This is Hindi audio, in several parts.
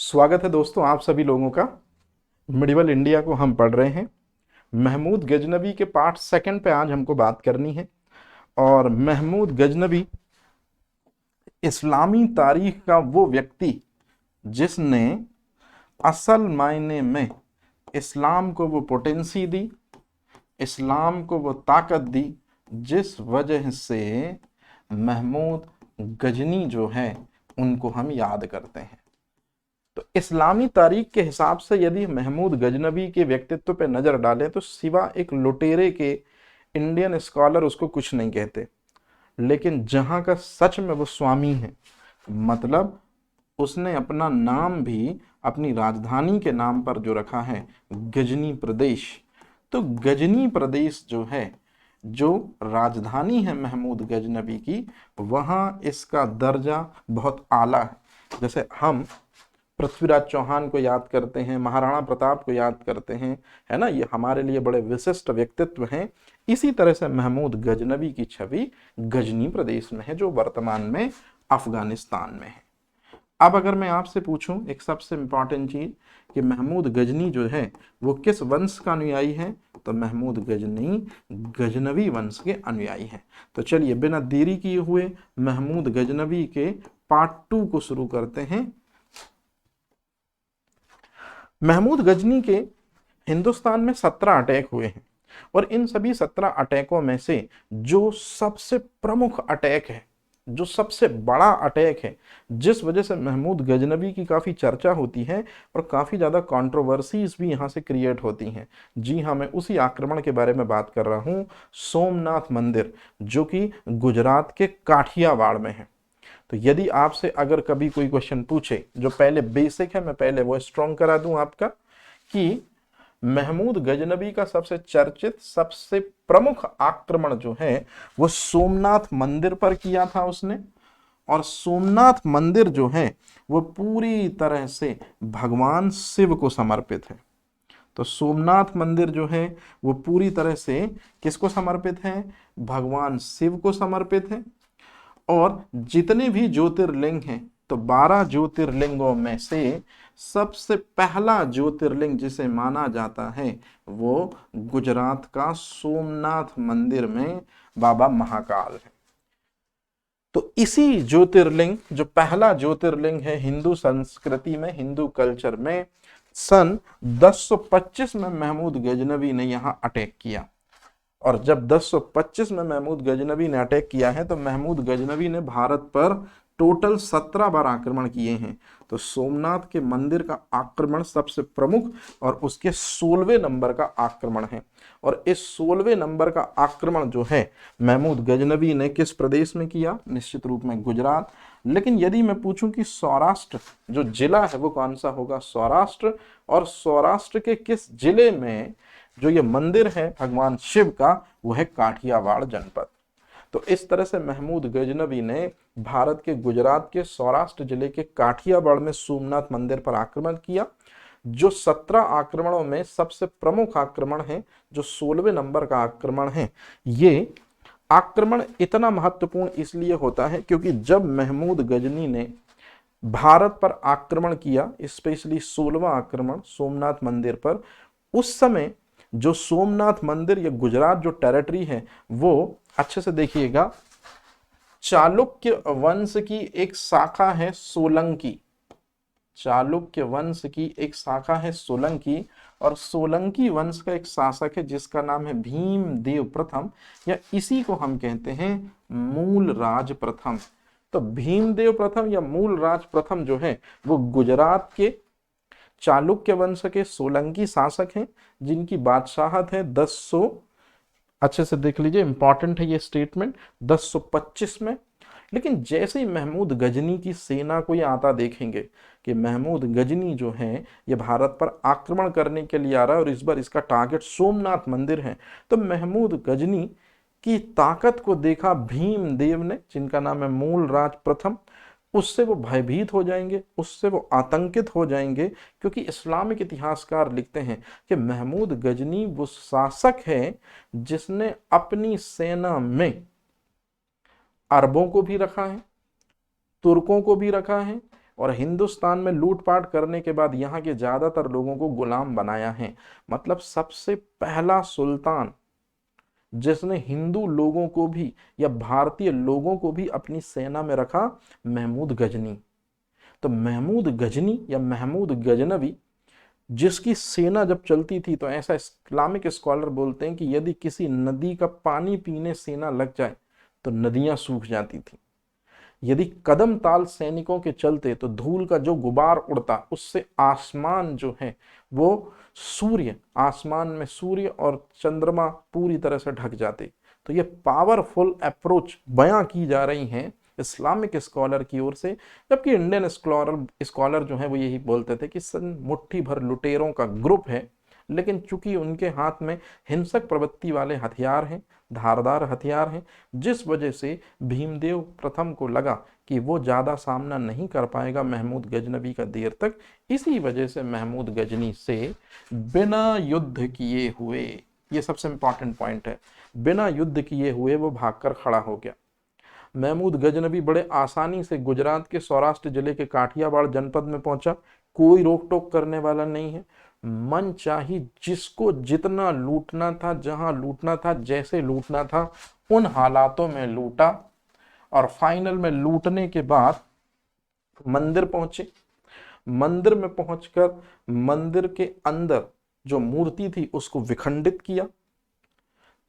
स्वागत है दोस्तों आप सभी लोगों का। मिडिवल इंडिया को हम पढ़ रहे हैं। महमूद गजनबी के पार्ट सेकंड पे आज हमको बात करनी है। और महमूद गजनबी इस्लामी तारीख का वो व्यक्ति जिसने असल मायने में इस्लाम को वो पोटेंसी दी, इस्लाम को वो ताकत दी, जिस वजह से महमूद गजनी जो है उनको हम याद करते हैं। तो इस्लामी तारीख के हिसाब से यदि महमूद गजनबी के व्यक्तित्व पे नजर डालें तो सिवा एक लुटेरे के इंडियन स्कॉलर उसको कुछ नहीं कहते। लेकिन जहां का सच में वो स्वामी है, मतलब उसने अपना नाम भी अपनी राजधानी के नाम पर जो रखा है, गजनी प्रदेश। तो गजनी प्रदेश जो है, जो राजधानी है महमूद गजनबी की, वहां इसका दर्जा बहुत आला है। जैसे हम पृथ्वीराज चौहान को याद करते हैं, महाराणा प्रताप को याद करते हैं, है ना, ये हमारे लिए बड़े विशिष्ट व्यक्तित्व हैं। इसी तरह से महमूद गजनबी की छवि गजनी प्रदेश में है, जो वर्तमान में अफगानिस्तान में है। अब अगर मैं आपसे पूछूं एक सबसे इंपॉर्टेंट चीज कि महमूद गजनी जो है वो किस वंश का अनुयायी है, तो महमूद गजनी गजनवी वंश के अनुयायी है। तो चलिए बिना देरी किए हुए महमूद गजनवी के पार्ट 2 को शुरू करते हैं। महमूद गजनी के हिंदुस्तान में 17 अटैक हुए हैं और इन सभी 17 अटैकों में से जो सबसे प्रमुख अटैक है, जो सबसे बड़ा अटैक है, जिस वजह से महमूद गजनबी की काफ़ी चर्चा होती है और काफ़ी ज़्यादा कंट्रोवर्सीज भी यहाँ से क्रिएट होती हैं। जी हाँ, मैं उसी आक्रमण के बारे में बात कर रहा हूँ, सोमनाथ मंदिर, जो कि गुजरात के काठियावाड़ में है। तो यदि आपसे अगर कभी कोई क्वेश्चन पूछे, जो पहले बेसिक है मैं पहले वो स्ट्रॉन्ग करा दूं आपका, कि महमूद गजनबी का सबसे चर्चित सबसे प्रमुख आक्रमण जो है वो सोमनाथ मंदिर पर किया था उसने। और सोमनाथ मंदिर जो है वो पूरी तरह से भगवान शिव को समर्पित है। तो सोमनाथ मंदिर जो है वो पूरी तरह से किसको समर्पित है? भगवान शिव को समर्पित है। और जितने भी ज्योतिर्लिंग हैं, तो 12 ज्योतिर्लिंगों में से सबसे पहला ज्योतिर्लिंग जिसे माना जाता है वो गुजरात का सोमनाथ मंदिर में बाबा महाकाल है। तो इसी ज्योतिर्लिंग, जो पहला ज्योतिर्लिंग है हिंदू संस्कृति में, हिंदू कल्चर में, सन 1025 में महमूद गजनवी ने यहां अटैक किया। और जब 1025 में महमूद गजनवी ने अटैक किया है तो महमूद गजनवी ने भारत पर टोटल 17 बार आक्रमण किए हैं। तो सोमनाथ के मंदिर का आक्रमण सबसे प्रमुख और उसके 16वें नंबर का आक्रमण है। और इस 16वें नंबर का आक्रमण जो है महमूद गजनवी ने किस प्रदेश में किया? निश्चित रूप में गुजरात। लेकिन यदि मैं पूछूं कि सौराष्ट्र जो जिला है वो कौन सा होगा? सौराष्ट्र। और सौराष्ट्र के किस जिले में जो ये मंदिर है भगवान शिव का, वो है काठियावाड़ जनपद। तो इस तरह से महमूद गजनवी ने भारत के गुजरात के सौराष्ट्र जिले के काठियावाड़ में सोमनाथ मंदिर पर आक्रमण किया, जो 17 आक्रमणों में सबसे प्रमुख आक्रमण है, जो 16वें नंबर का आक्रमण है। ये आक्रमण इतना महत्वपूर्ण इसलिए होता है क्योंकि जब महमूद गजनी ने भारत पर आक्रमण किया, स्पेशली 16वां आक्रमण सोमनाथ मंदिर पर, उस समय जो सोमनाथ मंदिर या गुजरात जो टेरिटरी है वो, अच्छे से देखिएगा, चालुक्य वंश की एक शाखा है सोलंकी। चालुक्य वंश की एक शाखा है सोलंकी। और सोलंकी वंश का एक शासक है जिसका नाम है भीमदेव प्रथम, या इसी को हम कहते हैं मूलराज प्रथम। तो भीमदेव प्रथम या मूलराज प्रथम जो है वो गुजरात के चालुक्य वंश के सोलंकी शासक हैं, जिनकी बादशाहत है 1000, अच्छे से देख लीजिए, इंपॉर्टेंट है ये स्टेटमेंट, 1025 में। लेकिन जैसे ही महमूद गजनी की सेना को ये आता देखेंगे कि महमूद गजनी जो है ये भारत पर आक्रमण करने के लिए आ रहा है और इस बार इसका टारगेट सोमनाथ मंदिर है, तो महमूद गजनी की ताकत को देखा भीमदेव ने, जिनका नाम है मूलराज प्रथम, उससे वो भयभीत हो जाएंगे, उससे वो आतंकित हो जाएंगे। क्योंकि इस्लामिक इतिहासकार लिखते हैं कि महमूद गजनी वो शासक है जिसने अपनी सेना में अरबों को भी रखा है, तुर्कों को भी रखा है, और हिंदुस्तान में लूटपाट करने के बाद यहाँ के ज्यादातर लोगों को गुलाम बनाया है। मतलब सबसे पहला सुल्तान जिसने हिंदू लोगों को भी या भारतीय लोगों को भी अपनी सेना में रखा, महमूद गजनी। तो महमूद गजनी या महमूद गजनवी जिसकी सेना जब चलती थी, तो ऐसा इस्लामिक स्कॉलर बोलते हैं कि यदि किसी नदी का पानी पीने सेना लग जाए तो नदियां सूख जाती थी। यदि कदम ताल सैनिकों के चलते तो धूल का जो गुबार उड़ता उससे आसमान जो है वो आसमान में सूर्य और चंद्रमा पूरी तरह से ढक जाते। तो ये पावरफुल अप्रोच बयां की जा रही है इस्लामिक स्कॉलर की ओर से, जबकि इंडियन स्कॉलर जो है वो यही बोलते थे कि मुट्ठी भर लुटेरों का ग्रुप है, लेकिन चूंकि उनके हाथ में हिंसक प्रवृत्ति वाले हथियार हैं, धारदार हथियार हैं, जिस वजह से भीमदेव प्रथम को लगा कि वो ज्यादा सामना नहीं कर पाएगा महमूद गजनवी का देर तक, इसी वजह से महमूद गजनी से बिना युद्ध किए हुए, ये सबसे इंपॉर्टेंट पॉइंट है, बिना युद्ध किए हुए वो भागकर खड़ा हो गया। महमूद गजनवी बड़े आसानी से गुजरात के सौराष्ट्र जिले के काठियावाड़ जनपद में पहुंचा। कोई रोक टोक करने वाला नहीं है। मन चाही जिसको जितना लूटना था, जहां लूटना था, जैसे लूटना था, उन हालातों में लूटा। और फाइनल में लूटने के बाद मंदिर पहुंचे। मंदिर में पहुंचकर मंदिर के अंदर जो मूर्ति थी उसको विखंडित किया,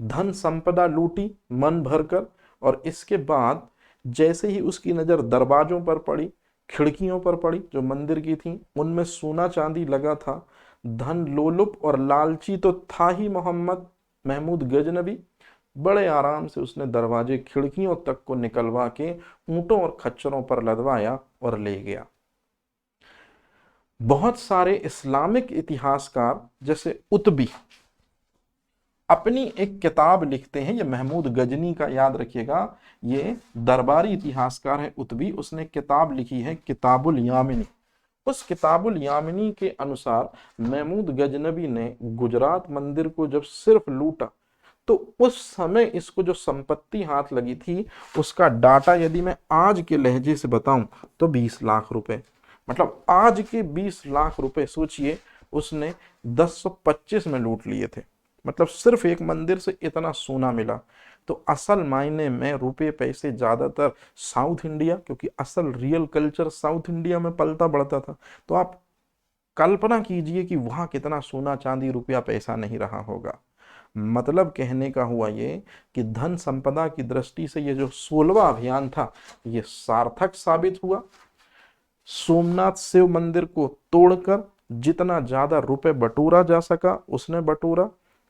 धन संपदा लूटी मन भरकर। और इसके बाद जैसे ही उसकी नजर दरवाजों पर पड़ी, खिड़कियों पर पड़ी जो मंदिर की थी, उनमें सोना चांदी लगा था। धन लोलुप और लालची तो था ही मोहम्मद महमूद गजनवी। बड़े आराम से उसने दरवाजे खिड़कियों तक को निकलवा के ऊंटों और खच्चरों पर लदवाया और ले गया। बहुत सारे इस्लामिक इतिहासकार जैसे उतबी अपनी एक किताब लिखते हैं, ये महमूद गजनी का याद रखिएगा, ये दरबारी इतिहासकार है उतबी, उसने किताब लिखी है किताबुल यामिनी। उस किताबुल यामिनी के अनुसार महमूद गजनवी ने गुजरात मंदिर को जब सिर्फ लूटा तो उस समय इसको जो संपत्ति हाथ लगी थी उसका डाटा यदि मैं आज के लहजे से बताऊं तो 20 लाख रुपए। मतलब आज के 20 लाख रुपए सोचिए उसने 1025 में लूट लिए थे। मतलब सिर्फ एक मंदिर से इतना सोना मिला। तो असल मायने में रुपए पैसे ज्यादातर साउथ इंडिया, क्योंकि असल रियल कल्चर साउथ इंडिया में पलता बढ़ता था। तो आप कल्पना कीजिए कि वहां कितना सोना चांदी रुपया पैसा नहीं रहा होगा। मतलब कहने का हुआ ये कि धन संपदा की दृष्टि से ये जो 16वां अभियान था ये सार्थक साबित हुआ। सोमनाथ शिव मंदिर को तोड़कर जितना ज्यादा रुपए बटोरा जा सका उसने बटोरा।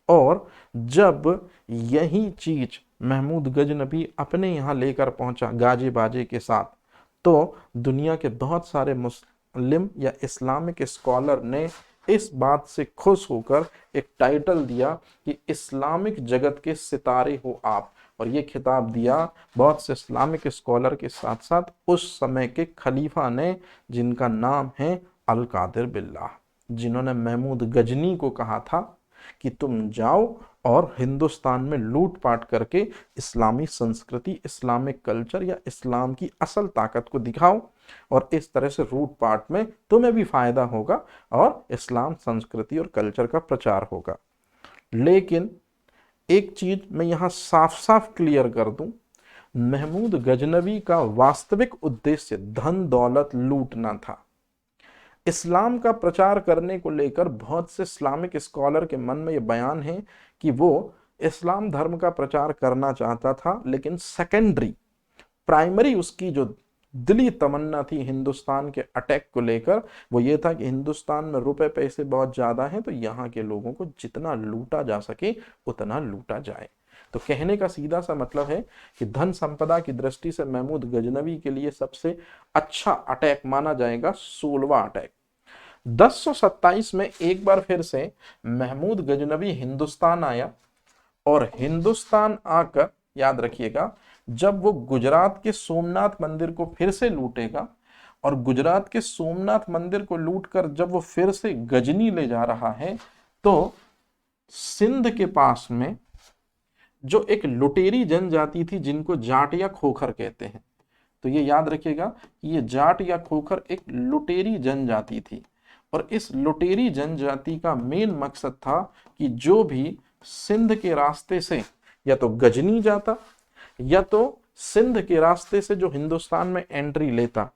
और जब यही चीज महमूद गजनवी अपने यहाँ लेकर पहुंचा गाजे बाजे के साथ, तो दुनिया के बहुत सारे मुस्लिम या इस्लामिक स्कॉलर ने इस बात से खुश होकर एक टाइटल दिया कि इस्लामिक जगत के सितारे हो आप। और ये खिताब दिया बहुत से इस्लामिक स्कॉलर के साथ साथ उस समय के खलीफा ने, जिनका नाम है अल कादिर बिल्लाह, जिन्होंने महमूद गजनी को कहा था कि तुम जाओ और हिंदुस्तान में लूटपाट करके इस्लामी संस्कृति, इस्लामिक कल्चर या इस्लाम की असल ताकत को दिखाओ, और इस तरह से लूटपाट में तुम्हें भी फायदा होगा और इस्लाम संस्कृति और कल्चर का प्रचार होगा। लेकिन एक चीज मैं यहां साफ साफ क्लियर कर दूं, महमूद गजनवी का वास्तविक उद्देश्य धन दौलत लूटना था। इस्लाम का प्रचार करने को लेकर बहुत से इस्लामिक स्कॉलर के मन में यह बयान है कि वो इस्लाम धर्म का प्रचार करना चाहता था, लेकिन सेकेंडरी प्राइमरी उसकी जो दिली तमन्ना थी हिंदुस्तान के अटैक को लेकर वो ये था कि हिंदुस्तान में रुपए पैसे बहुत ज्यादा हैं, तो यहाँ के लोगों को जितना लूटा जा सके उतना लूटा जाए। तो कहने का सीधा सा मतलब है कि धन संपदा की दृष्टि से महमूद गजनवी के लिए सबसे अच्छा अटैक माना जाएगा 16वां अटैक। 1027 में एक बार फिर से महमूद गजनवी हिंदुस्तान आया, और हिंदुस्तान आकर याद रखिएगा जब वो गुजरात के सोमनाथ मंदिर को फिर से लूटेगा, और गुजरात के सोमनाथ मंदिर को लूटकर जब वो फिर से गजनी ले जा रहा है, तो सिंध के पास में जो एक लुटेरी जनजाति थी जिनको जाट या खोखर कहते हैं, तो ये याद रखिएगा कि ये जाट या खोखर एक लुटेरी जनजाति थी, और इस लुटेरी जनजाति का मेन मकसद था कि जो भी सिंध के रास्ते से या तो गजनी जाता या तो सिंध के रास्ते से जो हिंदुस्तान में एंट्री लेता,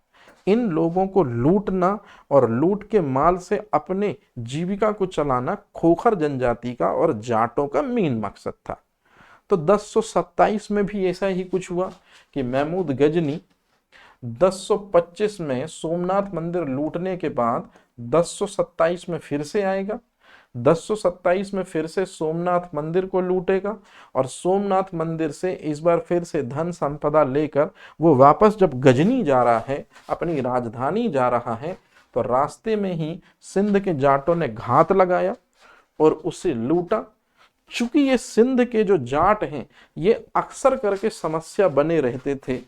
इन लोगों को लूटना और लूट के माल से अपने जीविका को चलाना खोखर जनजाति का और जाटों का मेन मकसद था। तो 1027 में भी ऐसा ही कुछ हुआ कि महमूद गजनी 1025 में सोमनाथ मंदिर लूटने के बाद 1027 में फिर से आएगा, 1027 में फिर से सोमनाथ मंदिर को लूटेगा, और सोमनाथ मंदिर से इस बार फिर से धन संपदा लेकर वो वापस जब गजनी जा रहा है, अपनी राजधानी जा रहा है, तो रास्ते में ही सिंध के जाटों ने घात लगाया और उसे लूटा। चूंकि ये सिंध के जो जाट हैं ये अक्सर करके समस्या बने रहते थे,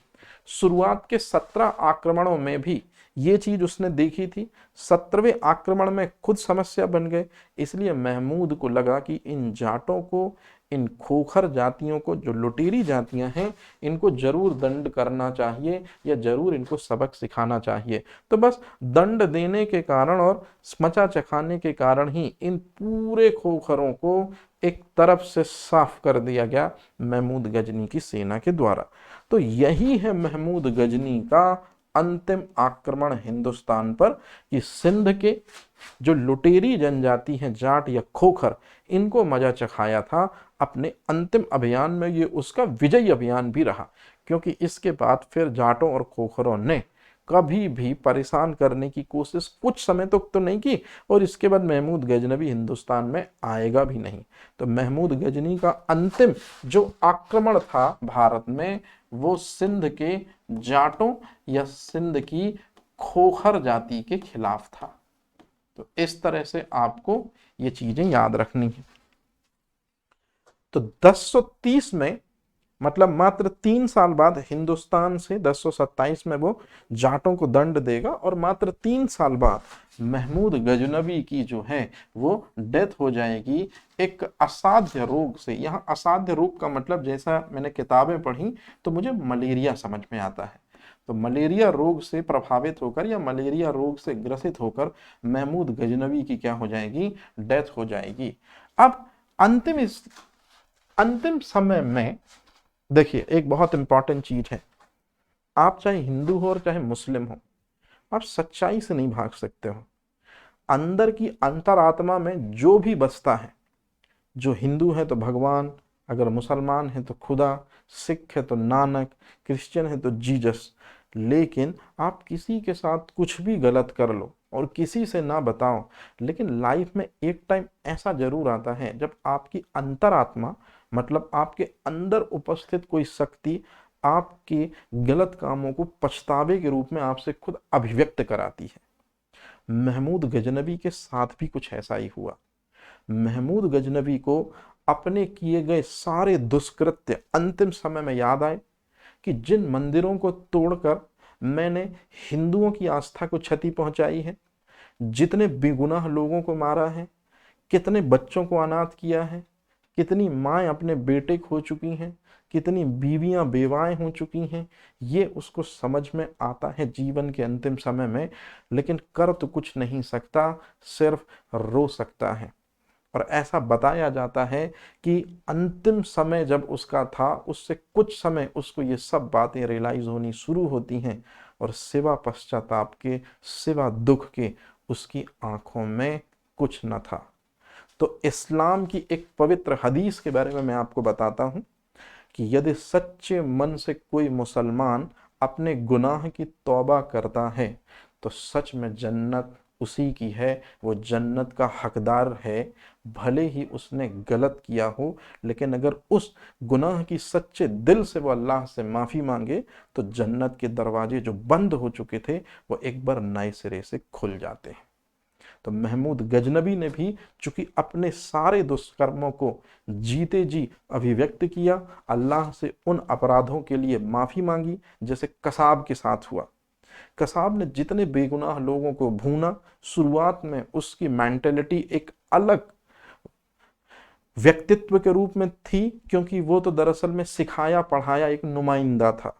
शुरुआत के 17 आक्रमणों में भी ये चीज उसने देखी थी, 17वें आक्रमण में खुद समस्या बन गए। इसलिए महमूद को लगा कि इन जाटों को, इन खोखर जातियों को, जो लुटेरी जातियां हैं, इनको जरूर दंड करना चाहिए या जरूर इनको सबक सिखाना चाहिए। तो बस दंड देने के कारण और स्मचा चखाने के कारण ही इन पूरे खोखरों को एक तरफ से साफ कर दिया गया महमूद गजनी की सेना के द्वारा। तो यही है महमूद गजनी का अंतिम आक्रमण हिंदुस्तान पर, कि सिंध के जो लुटेरी जनजाति हैं, जाट या खोखर, इनको मजा चखाया था अपने अंतिम अभियान में। ये उसका विजयी अभियान भी रहा, क्योंकि इसके बाद फिर जाटों और खोखरों ने कभी भी परेशान करने की कोशिश कुछ समय तक तो नहीं की, और इसके बाद महमूद गजनवी हिंदुस्तान में आएगा भी नहीं। तो महमूद गजनी का अंतिम जो आक्रमण था भारत में, वो सिंध के जाटों या सिंध की खोखर जाति के खिलाफ था। तो इस तरह से आपको ये चीजें याद रखनी है। तो 1030 में, मतलब मात्र 3 साल बाद हिंदुस्तान से 1027 में वो जाटों को दंड देगा, और मात्र 3 साल बाद महमूद गजनवी की जो है वो डेथ हो जाएगी एक असाध्य रोग से। यहाँ असाध्य रोग का मतलब, जैसा मैंने किताबें पढ़ी तो मुझे मलेरिया समझ में आता है, तो मलेरिया रोग से प्रभावित होकर या मलेरिया रोग से ग्रसित होकर महमूद गजनवी की क्या हो जाएगी, डेथ हो जाएगी। अब अंतिम समय में देखिए, एक बहुत इंपॉर्टेंट चीज है, आप चाहे हिंदू हो और चाहे मुस्लिम हो, आप सच्चाई से नहीं भाग सकते हो। अंदर की अंतरात्मा में जो भी बसता है, जो हिंदू है तो भगवान, अगर मुसलमान है तो खुदा, सिख है तो नानक, क्रिश्चियन है तो जीसस। लेकिन आप किसी के साथ कुछ भी गलत कर लो और किसी से ना बताओ, लेकिन लाइफ में एक टाइम ऐसा जरूर आता है जब आपकी अंतरात्मा, मतलब आपके अंदर उपस्थित कोई शक्ति आपके गलत कामों को पछतावे के रूप में आपसे खुद अभिव्यक्त कराती है। महमूद गजनवी के साथ भी कुछ ऐसा ही हुआ। महमूद गजनवी को अपने किए गए सारे दुष्कृत्य अंतिम समय में याद आए, कि जिन मंदिरों को तोड़कर मैंने हिंदुओं की आस्था को क्षति पहुंचाई है, जितने बेगुनाह लोगों को मारा है, कितने बच्चों को अनाथ किया है, कितनी माएँ अपने बेटे खो चुकी हैं, कितनी बीवियां बेवाएं हो चुकी हैं, ये उसको समझ में आता है जीवन के अंतिम समय में, लेकिन कर तो कुछ नहीं सकता, सिर्फ रो सकता है। और ऐसा बताया जाता है कि अंतिम समय जब उसका था, उससे कुछ समय उसको ये सब बातें रियलाइज होनी शुरू होती हैं, और सिवा पश्चाताप के, सिवा दुख के, उसकी आंखों में कुछ न था। तो इस्लाम की एक पवित्र हदीस के बारे में मैं आपको बताता हूं, कि यदि सच्चे मन से कोई मुसलमान अपने गुनाह की तौबा करता है, तो सच में जन्नत उसी की है, वो जन्नत का हकदार है, भले ही उसने गलत किया हो। लेकिन अगर उस गुनाह की सच्चे दिल से वो अल्लाह से माफ़ी मांगे, तो जन्नत के दरवाजे जो बंद हो चुके थे वो एक बार नए सिरे से खुल जाते हैं। तो महमूद गजनवी ने भी चूंकि अपने सारे दुष्कर्मों को जीते जी अभिव्यक्त किया, अल्लाह से उन अपराधों के लिए माफ़ी मांगी, जैसे कसाब के साथ हुआ। कसाब ने जितने बेगुनाह लोगों को भूना, शुरुआत में उसकी मेंटेलिटी एक अलग व्यक्तित्व के रूप में थी, क्योंकि वो तो दरअसल में सिखाया पढ़ाया एक नुमाइंदा था।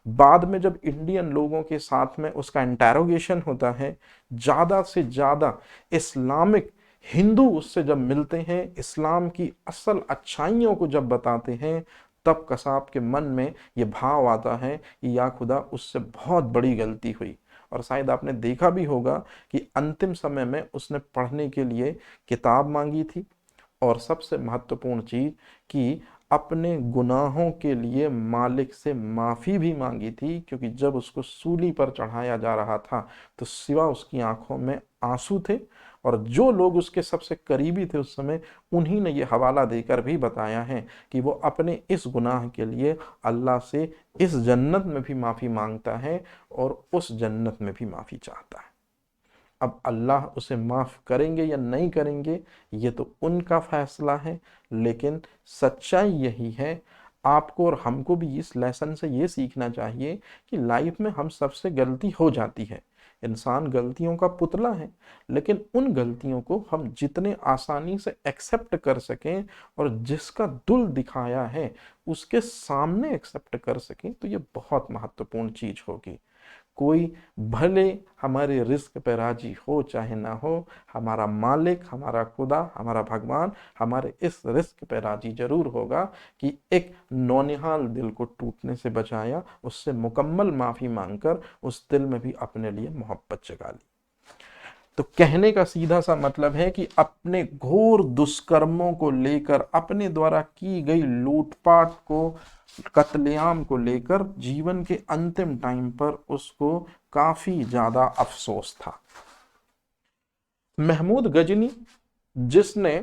बाद में जब इंडियन लोगों के साथ में उसका इंटेरोगेशन होता है, ज़्यादा से ज़्यादा इस्लामिक हिंदू उससे जब मिलते हैं, इस्लाम की असल अच्छाइयों को जब बताते हैं, तब कसाब के मन में ये भाव आता है कि या खुदा उससे बहुत बड़ी गलती हुई। और शायद आपने देखा भी होगा कि अंतिम समय में उसने पढ़ने के लिए किताब मांगी थी, और सबसे महत्वपूर्ण चीज कि अपने गुनाहों के लिए मालिक से माफी भी मांगी थी, क्योंकि जब उसको सूली पर चढ़ाया जा रहा था तो सिवा उसकी आंखों में आंसू थे, और जो लोग उसके सबसे करीबी थे उस समय, उन्हीं ने ये हवाला देकर भी बताया है कि वो अपने इस गुनाह के लिए अल्लाह से इस जन्नत में भी माफी मांगता है और उस जन्नत में भी माफी चाहता है। अब अल्लाह उसे माफ़ करेंगे या नहीं करेंगे ये तो उनका फैसला है, लेकिन सच्चाई यही है। आपको और हमको भी इस लेसन से ये सीखना चाहिए कि लाइफ में हम सबसे गलती हो जाती है, इंसान गलतियों का पुतला है, लेकिन उन गलतियों को हम जितने आसानी से एक्सेप्ट कर सकें और जिसका दुल दिखाया है उसके सामने एक्सेप्ट कर सकें, तो ये बहुत महत्वपूर्ण चीज होगी। कोई भले हमारे रिस्क पे राजी हो चाहे ना हो, हमारा मालिक, हमारा खुदा, हमारा भगवान हमारे इस रिस्क पे राजी जरूर होगा कि एक नौनिहाल दिल को टूटने से बचाया, उससे मुकम्मल माफी मांगकर उस दिल में भी अपने लिए मोहब्बत जगा ली। तो कहने का सीधा सा मतलब है कि अपने घोर दुष्कर्मों को लेकर, अपने द्वारा की गई लूटपाट को, कत्लेआम को लेकर जीवन के अंतिम टाइम पर उसको काफी ज्यादा अफसोस था। महमूद गजनी, जिसने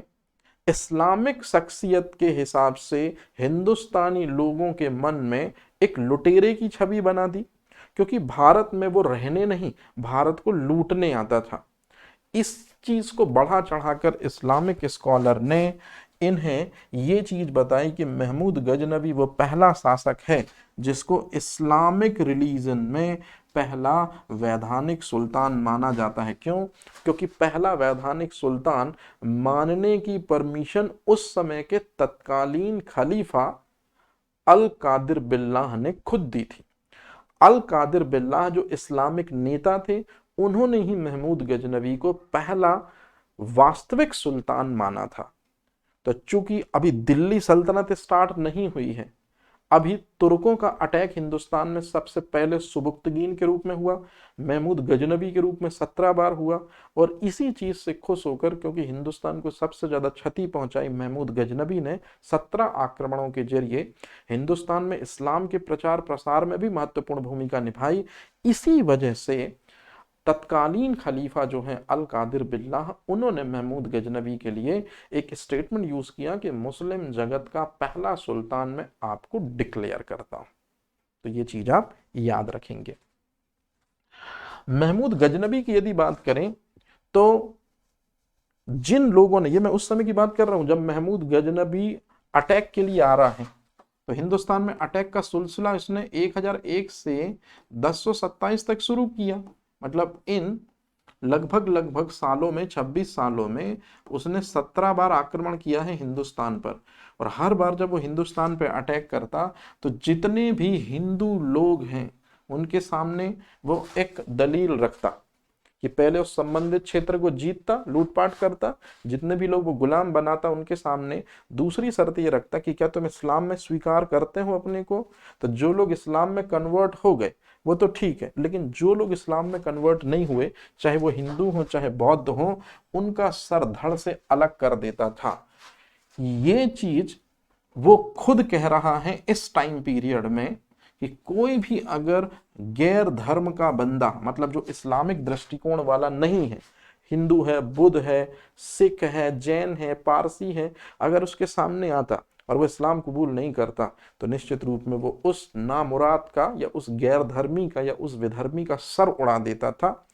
इस्लामिक शख्सियत के हिसाब से हिंदुस्तानी लोगों के मन में एक लुटेरे की छवि बना दी, क्योंकि भारत में वो रहने नहीं, भारत को लूटने आता था। इस चीज को बढ़ा चढ़ाकर इस्लामिक स्कॉलर ने इन्हें ये चीज बताई कि महमूद गजनवी वो पहला शासक है जिसको इस्लामिक रिलीजन में पहला वैधानिक सुल्तान माना जाता है। क्यों? क्योंकि पहला वैधानिक सुल्तान मानने की परमिशन उस समय के तत्कालीन खलीफा अल कादिर बिल्लाह ने खुद दी थी। अल कादिर बिल्लाह जो इस्लामिक नेता थे, उन्होंने ही महमूद गजनवी को पहला वास्तविक सुल्तान माना था। तो चूंकि अभी दिल्ली सल्तनत स्टार्ट नहीं हुई है, अभी तुर्कों का अटैक हिंदुस्तान में सबसे पहले सुबुक्तगीन के रूप में हुआ, महमूद गजनवी के रूप में 17 बार हुआ, और इसी चीज से खुश होकर, क्योंकि हिंदुस्तान को सबसे ज्यादा क्षति पहुंचाई महमूद गजनवी ने 17 आक्रमणों के जरिए, हिंदुस्तान में इस्लाम के प्रचार प्रसार में भी महत्वपूर्ण भूमिका निभाई। इसी वजह से तत्कालीन खलीफा जो है अल कादिर बिल्लाह, उन्होंने महमूद गजनवी के लिए एक स्टेटमेंट यूज किया कि मुस्लिम जगत का पहला सुल्तान मैं आपको डिक्लेयर करता हूं। तो ये चीज आप याद रखेंगे। महमूद गजनवी की यदि बात करें तो जिन लोगों ने, ये मैं उस समय की बात कर रहा हूं जब महमूद गजनवी अटैक के लिए आ रहा है, तो हिंदुस्तान में अटैक का सिलसिला इसने 1001 से 1027 तक शुरू किया। मतलब इन लगभग सालों में, 26 सालों में उसने 17 बार आक्रमण किया है हिंदुस्तान पर। और हर बार जब वो हिंदुस्तान पे अटैक करता तो जितने भी हिंदू लोग हैं उनके सामने वो एक दलील रखता कि पहले उस संबंधित क्षेत्र को जीतता, लूटपाट करता, जितने भी लोग वो गुलाम बनाता उनके सामने दूसरी शर्त ये रखता कि क्या तुम इस्लाम में स्वीकार करते हो अपने को? तो जो लोग इस्लाम में कन्वर्ट हो गए वो तो ठीक है, लेकिन जो लोग इस्लाम में कन्वर्ट नहीं हुए, चाहे वो हिंदू हो चाहे बौद्ध हो, उनका सर धड़ से अलग कर देता था। ये चीज वो खुद कह रहा है इस टाइम पीरियड में कि कोई भी अगर गैर धर्म का बंदा, मतलब जो इस्लामिक दृष्टिकोण वाला नहीं है, हिंदू है, बुद्ध है, सिख है, जैन है, पारसी है, अगर उसके सामने आता और वो इस्लाम कबूल नहीं करता, तो निश्चित रूप में वो उस नामुराद का या उस गैर धर्मी का या उस विधर्मी का सर उड़ा देता था।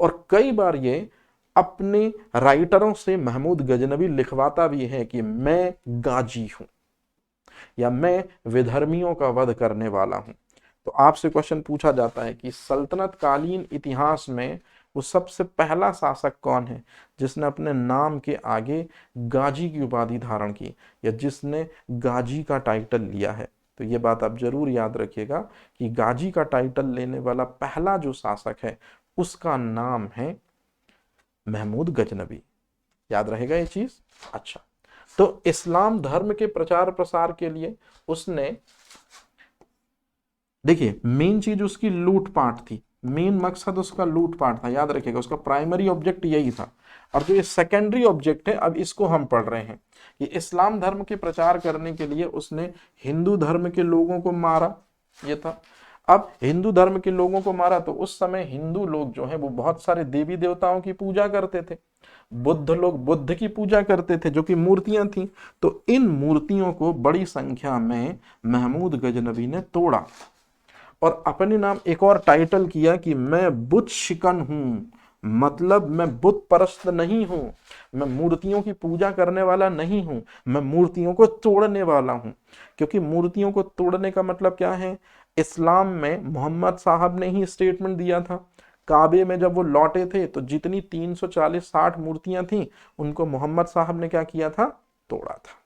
और कई बार ये अपने राइटरों से महमूद गजनवी लिखवाता भी है कि मैं गाजी हूं या मैं विधर्मियों का वध करने वाला हूं। तो आपसे क्वेश्चन पूछा जाता है कि सल्तनत कालीन इतिहास में वो सबसे पहला शासक कौन है जिसने अपने नाम के आगे गाजी की उपाधि धारण की या जिसने गाजी का टाइटल लिया है? तो ये बात आप जरूर याद रखिएगा कि गाजी का टाइटल लेने वाला पहला जो शासक है उसका नाम है महमूद गजनबी। याद रहेगा ये चीज। अच्छा, तो इस्लाम धर्म के प्रचार प्रसार के लिए उसने, देखिए मेन चीज उसकी लूटपाट थी, मेन मकसद उसका लूटपाट था, याद रखिएगा, उसका प्राइमरी ऑब्जेक्ट यही था। और जो ये सेकेंडरी ऑब्जेक्ट है अब इसको हम पढ़ रहे हैं, कि इस्लाम धर्म के प्रचार करने के लिए उसने हिंदू धर्म के लोगों को मारा, ये था। अब हिंदू धर्म के लोगों को मारा तो उस समय हिंदू लोग जो है वो बहुत सारे देवी देवताओं की पूजा करते थे, बुद्ध लोग बुद्ध की पूजा करते थे जो कि मूर्तियां थी। तो इन मूर्तियों को बड़ी संख्या में महमूद गजनबी ने तोड़ा और अपने नाम एक और टाइटल किया कि मैं बुत शिकन हूं, मतलब मैं बुत परस्त नहीं हूं, मैं मूर्तियों की पूजा करने वाला नहीं हूं, मैं मूर्तियों को तोड़ने वाला हूं। क्योंकि मूर्तियों को तोड़ने का मतलब क्या है, इस्लाम में मोहम्मद साहब ने ही स्टेटमेंट दिया था, काबे में जब वो लौटे थे तो जितनी 340-60 मूर्तियां थी उनको मोहम्मद साहब ने क्या किया था, तोड़ा था।